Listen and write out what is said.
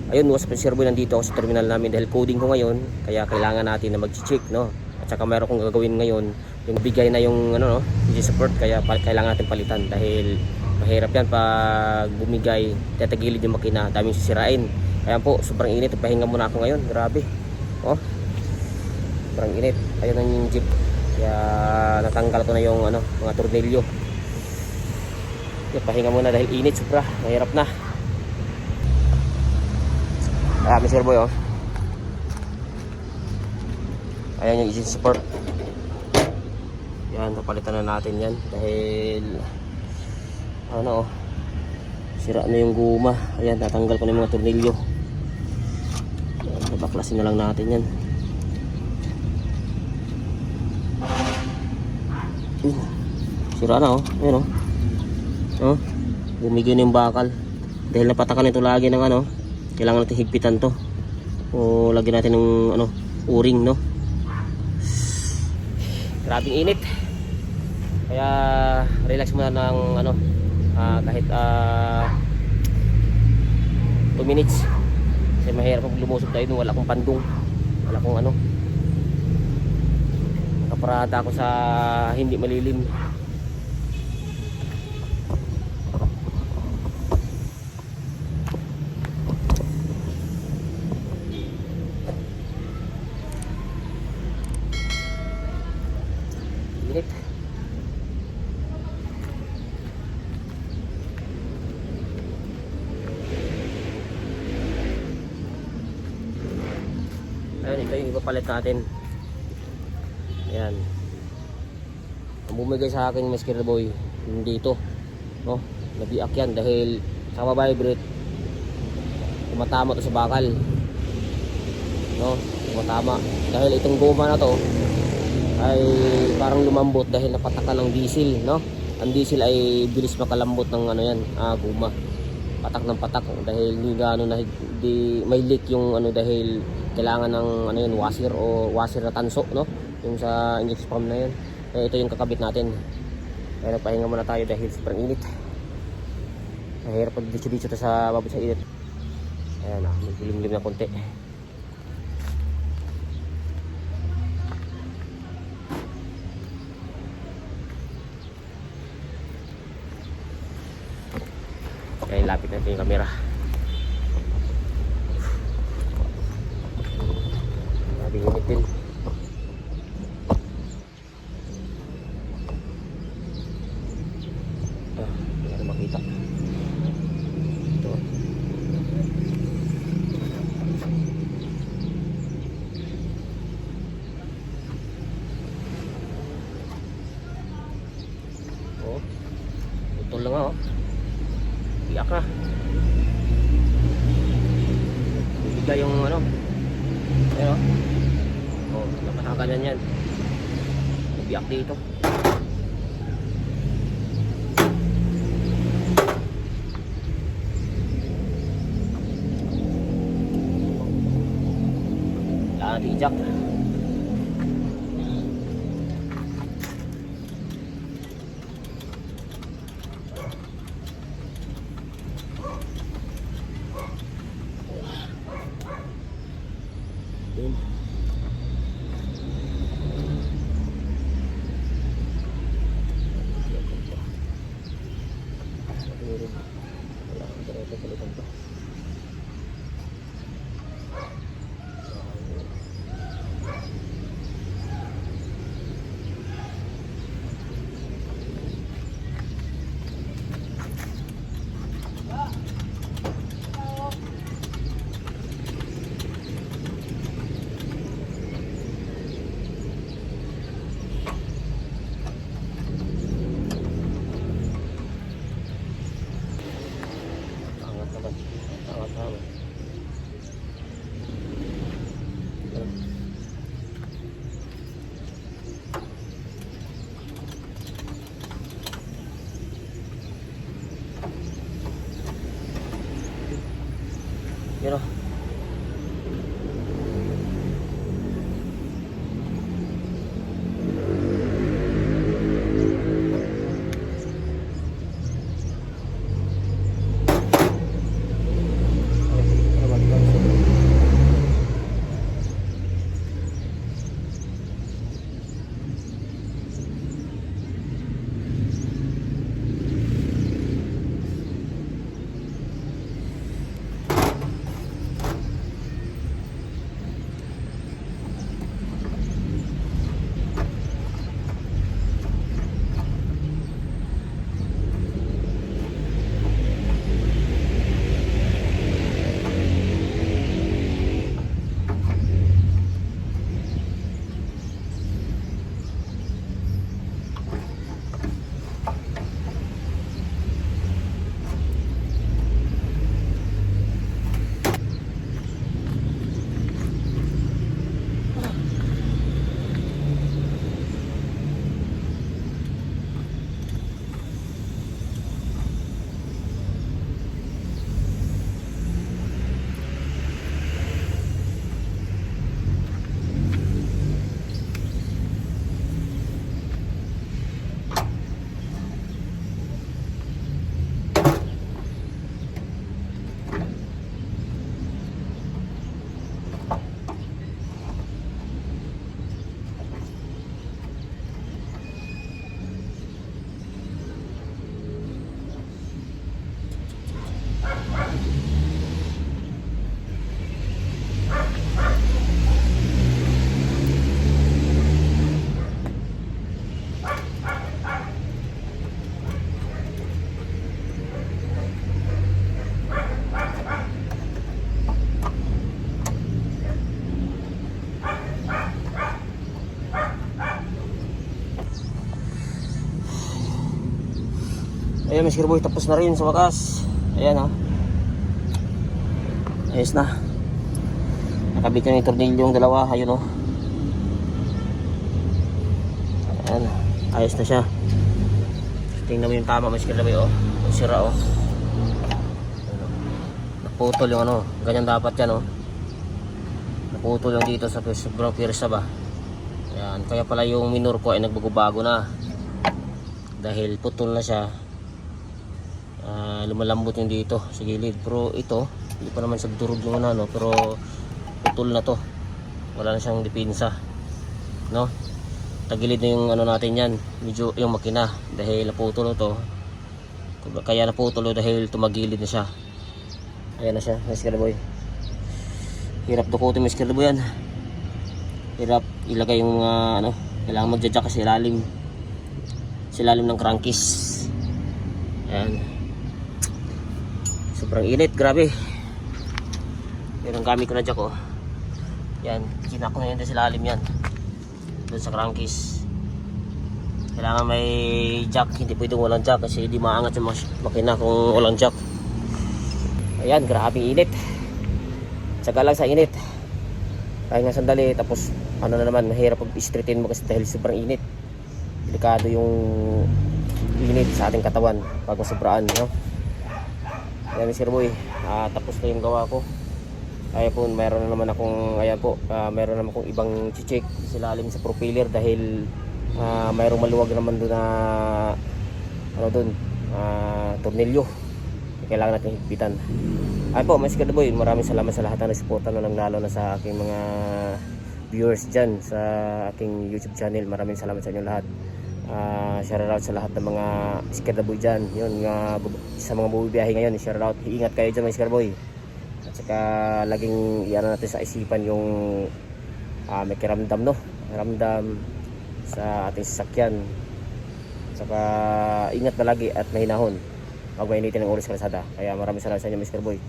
Ayun, was Sir Boy, nandito ako sa terminal namin dahil coding ko ngayon, kaya kailangan natin na mag-check, no. At saka meron kong gagawin ngayon, yung bigay na yung ano, no, yung support, kaya kailangan natin palitan dahil mahirap yan pag bumigay, tatagilid yung makina, daming sisirain. Kaya po, sobrang init, pahinga muna ako ngayon, grabe. Oh, sobrang init. Ayun ang yung jeep, kaya natanggal ko na yung ano, mga tornilyo. Pahinga muna dahil init, sobra, mahirap na. Marami Sir Boy, oh. Ayan yung engine support. Yan, papalitan na natin yan dahil ano, oh, sira na yung guma. Ayan, tatanggal ko na yung mga tornilyo. Baklasin na lang natin yan. Sira na, oh. Ayan, oh. Oh, bumigay na yung bakal dahil napatakan ito lagi ng ano. Kailangan natin higpitan to o lagyan natin ng ano, o-ring, no. Grabing init, kaya relax muna ng ano, kahit 2 minutes kasi mahirap pag lumusog tayo dun, wala akong pandong, wala akong ano, nakaparada ako sa hindi malilim. Init. Ayun, ito yung ipapalit natin. Ayan. Ang bumigay sa akin, Mr. Boy, hindi ito, no, nabiak yan dahil sa vibrate, tumatama to sa bakal, no, tumatama dahil itong goma na to ay parang lumambot dahil napatakan ng diesel, no. Ang diesel ay bilis makalambot ng ano yan, guma. Patak ng patak dahil hindi gaano na may leak yung ano dahil kailangan ng ano yun, washer o washer na tanso, no, yung sa injection pump na yun. Kaya ito yung kakabit natin. Kaya nagpahinga muna tayo dahil sobrang init. Mahirap pag ditso-ditso sa babot sa init. Ayan na, may dilim-lim na konti. Kaya lapit natin yung camera. Sabi init din. Hindi na makita. Ito. Oh, utol lang, oh. Iyak na. Bigla yung ano. Pero oh, napasakalan yan. Biyak dito. Kailangan i-jack. Yun o. Ayan Mr. Boy, tapos na rin sa wakas. Ayan ha. Ayos na. Nakabit ko na yung tornilyo yung dalawa. Ayun o. Ayan. Ayos na siya. Tingnan mo yung tama Mr. Boy o. Yung sira o. Naputol yung ano. Ganyan dapat yan o. Naputol yung dito sa sobrang pirsa ba. Ayan. Kaya pala yung minor ko ay nagbago-bago na. Dahil putol na siya. Lumalambot yung dito sa gilid, pero ito hindi pa naman sagdurog yung ano, pero putol na to, wala na siyang depensa, no? Tagilid na yung ano natin yan, medyo yung makina dahil naputol to, kaya naputol dahil tumagilid na siya. Ayan na siya, Mr. Boy. Hirap dukutin Mr. Boy yan, hirap ilagay yung mga ano, kailangan magja-jack kasi ilalim ng crankcase. Ayan. Sobrang init, grabe. Pero ang gamit ko na jack oh. Yan, kinak ko na yun sa ilalim yan. Doon sa crankcase. Kailangan may jack, hindi pwedeng walang jack kasi hindi maangat yung makina kung walang jack. Ayan, grabe init. Tsaga lang sa init. Kaya nga sandali, tapos ano na naman, mahirap pag-straighten mo kasi dahil sobrang init. Delikado yung init sa ating katawan pag masobraan, no? Ayan Mr. Boy, tapos na yung gawa ko. Kaya po mayroon na naman akong, ayan po, mayroon naman akong ibang check sa ilalim sa propeller dahil mayroong maluwag naman doon na ano doon, tornilyo. Kailangan natin higpitan. Ayan po Mr. Boy, maraming salamat sa lahat ng nagsuporta, lalo na sa aking mga viewers dyan sa aking YouTube channel. Maraming salamat sa inyo lahat. Shout out sa lahat ng mga Scared Boy dyan. Yun, sa mga bubiyahe ngayon, shout out, ingat kayo dyan mga Scared Boy. At saka laging iyan natin sa isipan yung may kiramdam, no? Kiramdam sa ating sasakyan. At saka ingat palagi at mahinahon pag mainitin ng oras sa kalsada. Kaya maraming salamat sa inyo Mr. Boy.